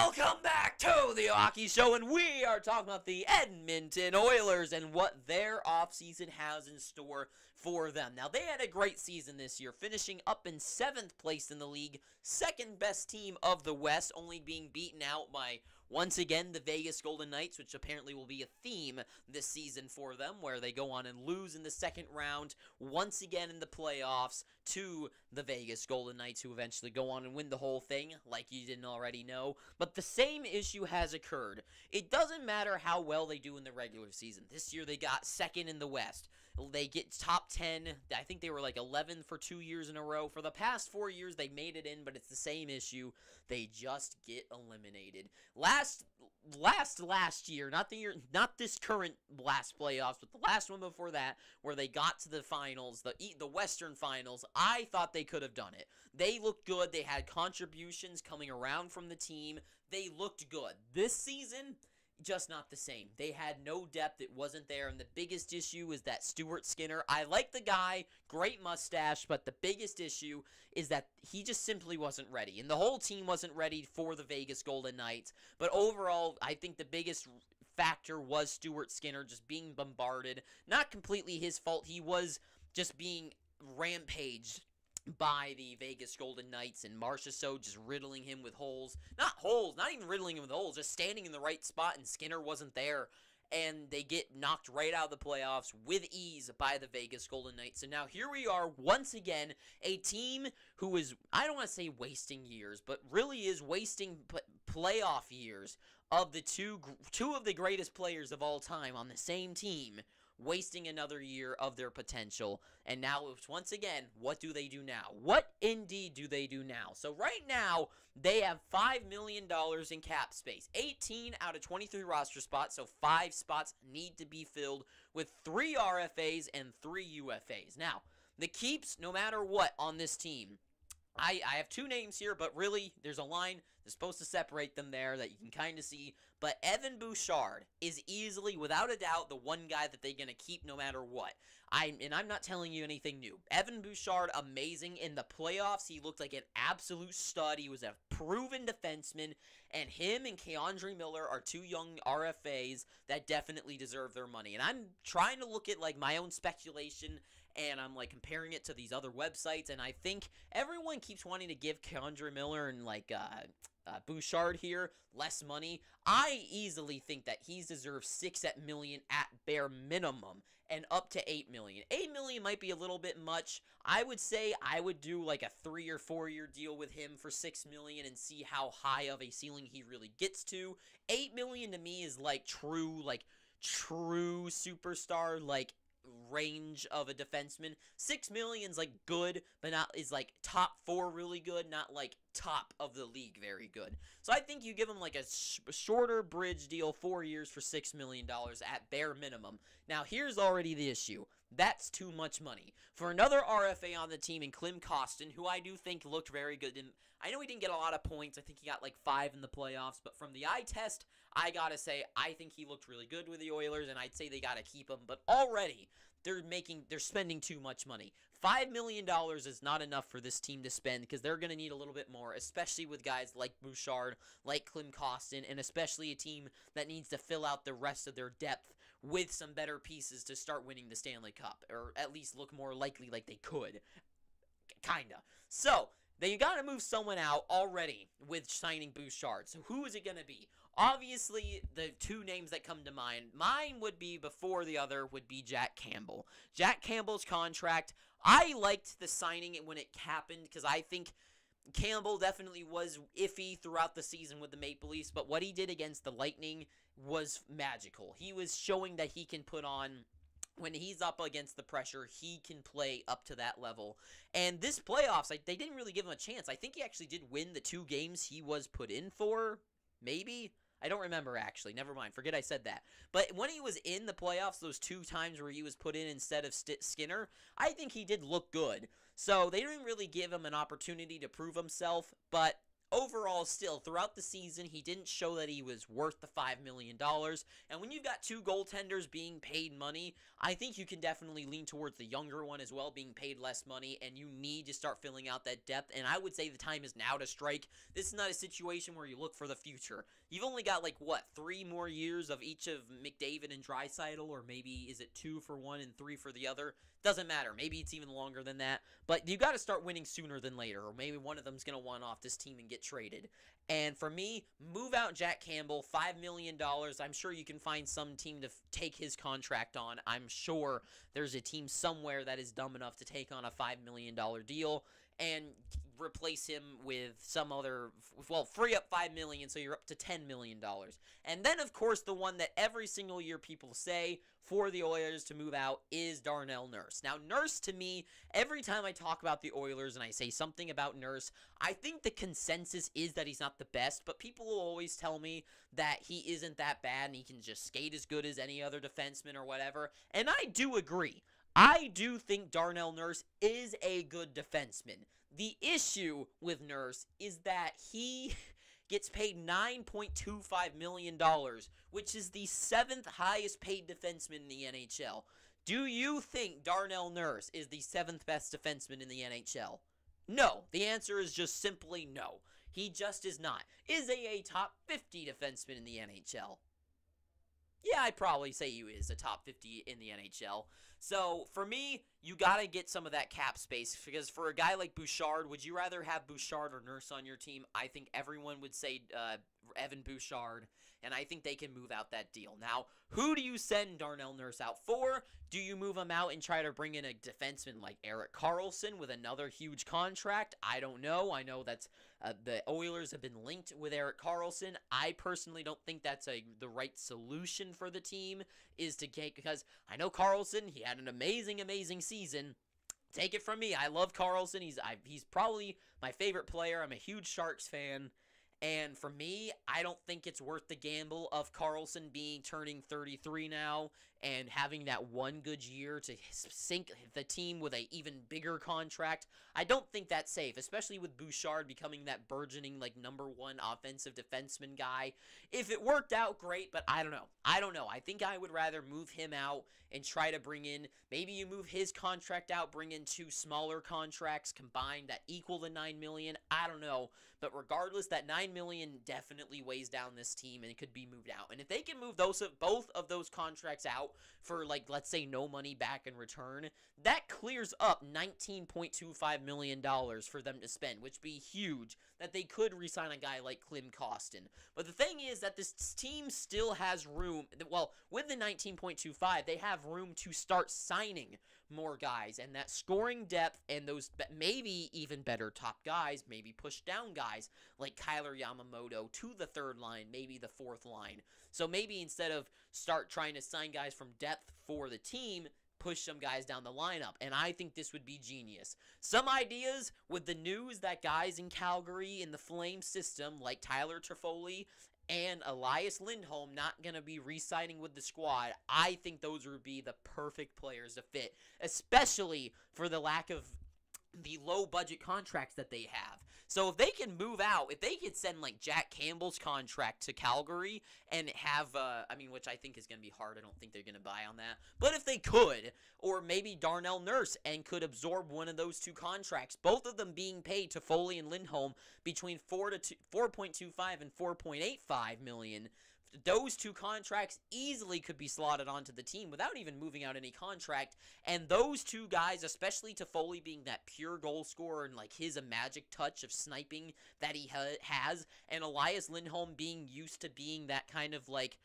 Welcome back to the Hockey Show, and we are talking about the Edmonton Oilers and what their offseason has in store for them. Now, they had a great season this year, finishing up in 7th place in the league, second best team of the West, only being beaten out by, once again, the Vegas Golden Knights, which apparently will be a theme this season for them, where they go on and lose in the second round, once again in the playoffs, to the Vegas Golden Knights, who eventually go on and win the whole thing, like you didn't already know. But the same issue has occurred. It doesn't matter how well they do in the regular season. This year they got second in the West. They get top 10. I think they were like 11 for 2 years in a row. For the past 4 years, they made it in, but it's the same issue. They just get eliminated. Last year, not this current last playoffs, but the last one before that, where they got to the finals, the Western Finals, I thought they could have done it. They looked good. They had contributions coming around from the team. They looked good. This season, just not the same. They had no depth. It wasn't there, and the biggest issue is that Stuart Skinner. I like the guy, great mustache, but the biggest issue is that he just simply wasn't ready, and the whole team wasn't ready for the Vegas Golden Knights. But overall, I think the biggest factor was Stuart Skinner just being bombarded. Not completely his fault. He was just being rampaged by the Vegas Golden Knights, and Marchessault just riddling him with holes. Not holes, not even riddling him with holes, just standing in the right spot, and Skinner wasn't there. And they get knocked right out of the playoffs with ease by the Vegas Golden Knights. So now here we are, once again, a team who is, I don't want to say wasting years, but really is wasting playoff years of the two of the greatest players of all time on the same team, wasting another year of their potential. And now, once again, what do they do now? What indeed do they do now? So right now, they have $5 million in cap space. 18 out of 23 roster spots, so 5 spots need to be filled with 3 RFAs and 3 UFAs. Now, the keeps, no matter what, on this team, I have 2 names here, but really, there's a line that's supposed to separate them there that you can kind of see. But Evan Bouchard is easily, without a doubt, the one guy that they're going to keep no matter what. I'm not telling you anything new. Evan Bouchard, amazing. In the playoffs, he looked like an absolute stud. He was a proven defenseman. And him and Keandre Miller are 2 young RFAs that definitely deserve their money. And I'm trying to look at like my own speculation, and I'm like comparing it to these other websites, and I think everyone keeps wanting to give Keandre Miller and like Bouchard here less money. I easily think that he deserves $6 million at bare minimum, and up to $8 million. $8 million might be a little bit much. I would say I would do like a 3 or 4 year deal with him for $6 million and see how high of a ceiling he really gets to. $8 million to me is like true superstar, like range of a defenseman. $6 million's like good, but not is like top 4 really good, not like top of the league very good. So I think you give him like a shorter bridge deal, 4 years for $6 million at bare minimum. Now here's already the issue. That's too much money. For another RFA on the team in Klim Kostin, who I do think looked very good. And I know he didn't get a lot of points. I think he got like 5 in the playoffs. But from the eye test, I gotta say, I think he looked really good with the Oilers, and I'd say they gotta keep him. But already, they're spending too much money. $5 million is not enough for this team to spend, because they're going to need a little bit more, especially with guys like Bouchard, like Klim Kostin, and especially a team that needs to fill out the rest of their depth with some better pieces to start winning the Stanley Cup, or at least look more likely like they could. Kinda. So, they got to move someone out already with signing Bouchard. So who is it going to be? Obviously, the 2 names that come to mind, mine would be before the other would be Jack Campbell. Jack Campbell's contract, I liked the signing when it happened, because I think Campbell definitely was iffy throughout the season with the Maple Leafs, but what he did against the Lightning was magical. He was showing that he can put on, when he's up against the pressure, he can play up to that level. And this playoffs, they didn't really give him a chance. I think he actually did win the 2 games he was put in for, maybe? I don't remember, actually. Never mind. Forget I said that. But when he was in the playoffs, those 2 times where he was put in instead of Skinner, I think he did look good. So they didn't really give him an opportunity to prove himself, but overall, still, throughout the season, he didn't show that he was worth the $5 million. And when you've got two goaltenders being paid money, I think you can definitely lean towards the younger one as well, being paid less money, and you need to start filling out that depth. And I would say the time is now to strike. This is not a situation where you look for the future. You've only got, like, what, 3 more years of each of McDavid and Draisaitl, or maybe is it 2 for one and 3 for the other? Doesn't matter. Maybe it's even longer than that. But you got to start winning sooner than later, or maybe one of them's going to want off this team and get traded. And for me, move out Jack Campbell, $5 million. I'm sure you can find some team to take his contract on. I'm sure there's a team somewhere that is dumb enough to take on a $5 million deal and replace him with some other, well, free up $5 million, so you're up to $10 million. And then, of course, the one that every single year people say for the Oilers to move out is Darnell Nurse. Now, Nurse, to me, every time I talk about the Oilers and I say something about Nurse, I think the consensus is that he's not the best, but people will always tell me that he isn't that bad and he can just skate as good as any other defenseman or whatever, and I do agree. I do think Darnell Nurse is a good defenseman. The issue with Nurse is that he gets paid $9.25 million, which is the 7th highest paid defenseman in the NHL. Do you think Darnell Nurse is the 7th best defenseman in the NHL? No. The answer is just simply no. He just is not. Is he a top 50 defenseman in the NHL? Yeah, I'd probably say he is a top 50 in the NHL. So, for me, you got to get some of that cap space, because for a guy like Bouchard, would you rather have Bouchard or Nurse on your team? I think everyone would say Evan Bouchard, and I think they can move out that deal. Now, who do you send Darnell Nurse out for? Do you move him out and try to bring in a defenseman like Erik Karlsson with another huge contract? I don't know. I know that's the Oilers have been linked with Erik Karlsson. I personally don't think that's the right solution for the team, is to get, because I know Karlsson, he had an amazing season. Take it from me, I love Karlsson. He's probably my favorite player. I'm a huge Sharks fan. And for me, I don't think it's worth the gamble of Karlsson turning 33 now and having that one good year to sink the team with an even bigger contract. I don't think that's safe, especially with Bouchard becoming that burgeoning, like, #1 offensive defenseman guy. If it worked out, great, but I don't know. I think I would rather move him out and try to bring in, maybe you move his contract out, bring in 2 smaller contracts combined that equal the $9 million. I don't know. But regardless, that $9 million definitely weighs down this team and it could be moved out. And if they can move both of those contracts out for, like, let's say no money back in return, that clears up $19.25 million for them to spend, which would be huge, that they could re-sign a guy like Klim Kostin. But the thing is that this team still has room. Well, with the 19.25, they have room to start signing more guys, and that scoring depth and those maybe even better top guys, maybe push down guys like Kyler Yamamoto to the 3rd line, maybe the 4th line. So maybe instead of start trying to sign guys from depth for the team, push some guys down the lineup, and I think this would be genius. Some ideas with the news that guys in Calgary in the Flame system like Tyler Toffoli and Elias Lindholm not going to be re-signing with the squad, I think those would be the perfect players to fit, especially for the lack of the low-budget contracts that they have. So if they can move out, if they could send, like, Jack Campbell's contract to Calgary and have, which I think is going to be hard. I don't think they're going to buy on that. But if they could, or maybe Darnell Nurse and could absorb one of those 2 contracts, both of them being paid to Foley and Lindholm between $4.25 and $4.85 million, those 2 contracts easily could be slotted onto the team without even moving out any contract. And those 2 guys, especially Toffoli being that pure goal scorer and, like, his a magic touch of sniping that he has, and Elias Lindholm being used to being that kind of, like,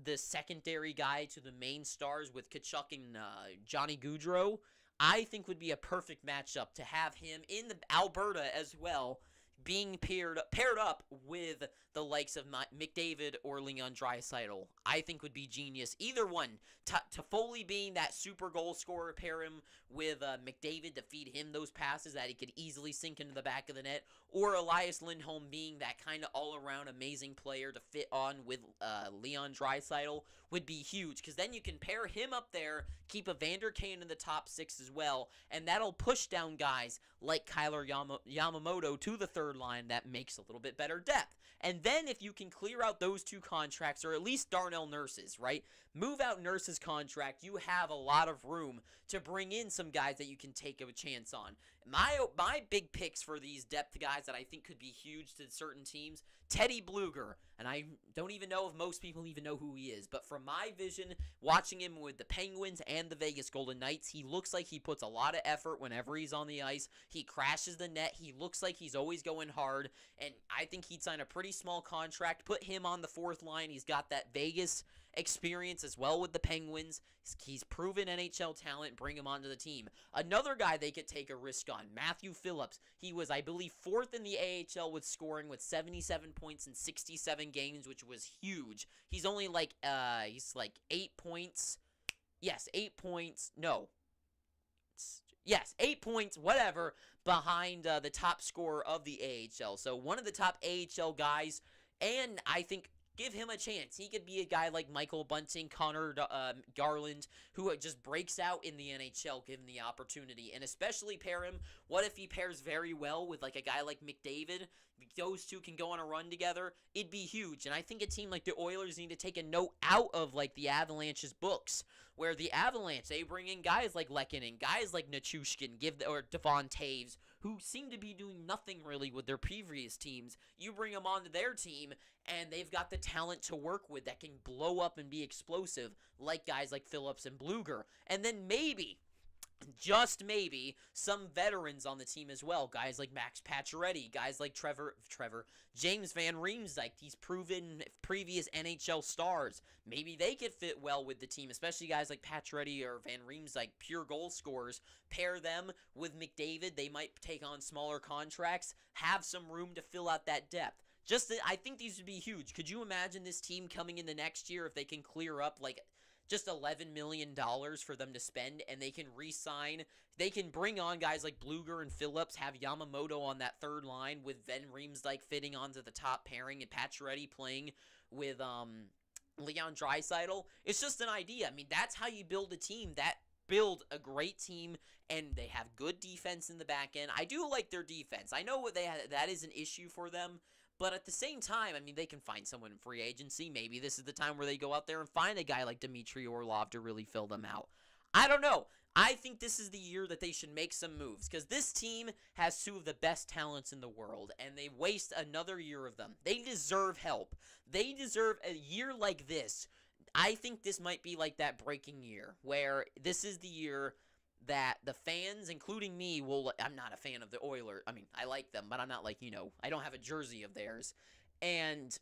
the secondary guy to the main stars with Kachuk and Johnny Gaudreau, I think would be a perfect matchup to have him in the Alberta as well, being paired up with the likes of McDavid or Leon Draisaitl, I think would be genius. Either one. Toffoli being that super goal scorer, pair him with McDavid to feed him those passes that he could easily sink into the back of the net, or Elias Lindholm being that kind of all-around amazing player to fit on with Leon Draisaitl would be huge, because then you can pair him up there, keep Evander Kane in the top 6 as well, and that'll push down guys like Kyler Yamamoto to the 3rd third line that makes a little bit better depth. And then if you can clear out those two contracts, or at least Darnell Nurse's, right? Move out Nurse's contract, you have a lot of room to bring in some guys that you can take a chance on. My big picks for these depth guys that I think could be huge to certain teams, Teddy Bluger, and I don't even know if most people even know who he is, but from my vision, watching him with the Penguins and the Vegas Golden Knights, he looks like he puts a lot of effort whenever he's on the ice. He crashes the net. He looks like he's always going hard, and I think he'd sign a pretty small contract. Put him on the fourth line. He's got that Vegas experience as well with the Penguins. He's proven NHL talent. Bring him onto the team. Another guy they could take a risk on, Matthew Phillips. He was, I believe, 4th in the AHL with scoring with 77 points in 67 games, which was huge. He's only like, he's like 8 points. Yes, 8 points. No. Yes, 8 points, whatever, behind the top scorer of the AHL. So one of the top AHL guys, and I think give him a chance. He could be a guy like Michael Bunting, Connor Garland, who just breaks out in the NHL given the opportunity. And especially pair him, what if he pairs very well with like a guy like McDavid? Those two can go on a run together. It'd be huge. And I think a team like the Oilers need to take a note out of like the Avalanche's books, where the Avalanche, they bring in guys like Lehkonen, guys like Nichushkin, or Devon Taves, who seem to be doing nothing really with their previous teams. You bring them onto their team, and they've got the talent to work with that can blow up and be explosive, like guys like Phillips and Bluger. And then maybe, just maybe, some veterans on the team as well. Guys like Max Pacioretty, guys like James Van Riemsdyk, these proven previous NHL stars. Maybe they could fit well with the team, especially guys like Pacioretty or Van Riemsdyk, pure goal scorers. Pair them with McDavid. They might take on smaller contracts, have some room to fill out that depth. I think these would be huge. Could you imagine this team coming in the next year if they can clear up like just $11 million for them to spend, and they can re-sign? They can bring on guys like Bluger and Phillips, have Yamamoto on that third line with Van Riemsdyk fitting onto the top pairing, and Pacioretty playing with Leon Draisaitl. It's just an idea. I mean, that's how you build a team. Build a great team, and they have good defense in the back end. I do like their defense. I know that is an issue for them. But at the same time, I mean, they can find someone in free agency. Maybe this is the time where they go out there and find a guy like Dmitry Orlov to really fill them out. I don't know. I think this is the year that they should make some moves, because this team has two of the best talents in the world, and they waste another year of them. They deserve help. They deserve a year like this. I think this might be like that breaking year, where this is the year that the fans, including me, I'm not a fan of the Oilers. I mean, I like them, but I'm not like, I don't have a jersey of theirs. And,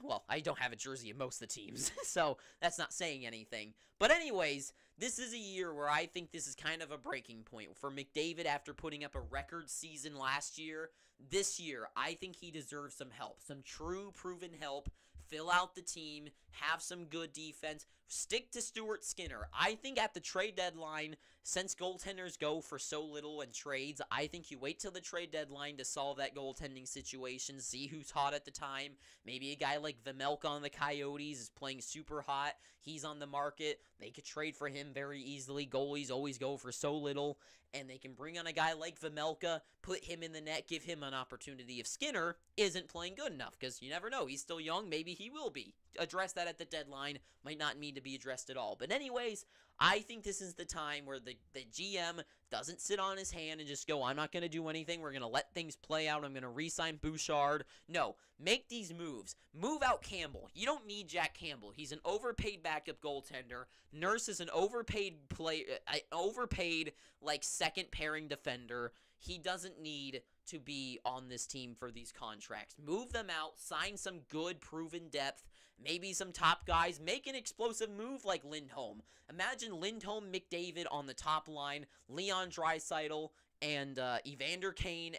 well, I don't have a jersey of most of the teams, so that's not saying anything. But anyways, this is a year where I think this is kind of a breaking point for McDavid after putting up a record season last year. This year, I think he deserves some help, some true proven help. Fill out the team, have some good defense, stick to Stuart Skinner. I think at the trade deadline, since goaltenders go for so little in trades, I think you wait till the trade deadline to solve that goaltending situation, see who's hot at the time. Maybe a guy like Vejmelka on the Coyotes is playing super hot. He's on the market. They could trade for him very easily. Goalies always go for so little. And they can bring on a guy like Vejmelka, put him in the net, give him an opportunity if Skinner isn't playing good enough, because you never know. He's still young. Maybe he will be. Address that at the deadline. Might not need to be addressed at all. But anyways, I think this is the time where the GM doesn't sit on his hand and just go, I'm not going to do anything. We're going to let things play out. I'm going to re-sign Bouchard. No, make these moves. Move out Campbell. You don't need Jack Campbell. He's an overpaid backup goaltender. Nurse is an overpaid like second pairing defender. He doesn't need to be on this team for these contracts. Move them out. Sign some good proven depth. Maybe some top guys. Make an explosive move like Lindholm. Imagine Lindholm, McDavid on the top line, Leon Draisaitl, and Evander Kane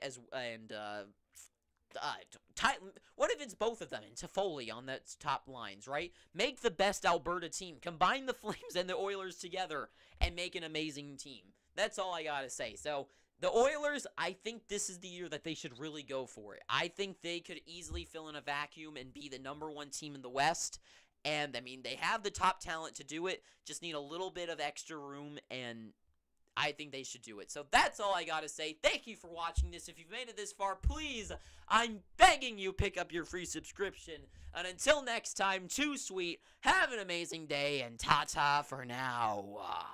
what if it's both of them and Toffoli on that top lines, right? Make the best Alberta team. Combine the Flames and the Oilers together and make an amazing team. That's all I gotta say. So, the Oilers, I think this is the year that they should really go for it. I think they could easily fill in a vacuum and be the #1 team in the West. And, I mean, they have the top talent to do it. Just need a little bit of extra room, and I think they should do it. So that's all I got to say. Thank you for watching this. If you've made it this far, please, I'm begging you, pick up your free subscription. And until next time, too sweet, have an amazing day, and ta-ta for now.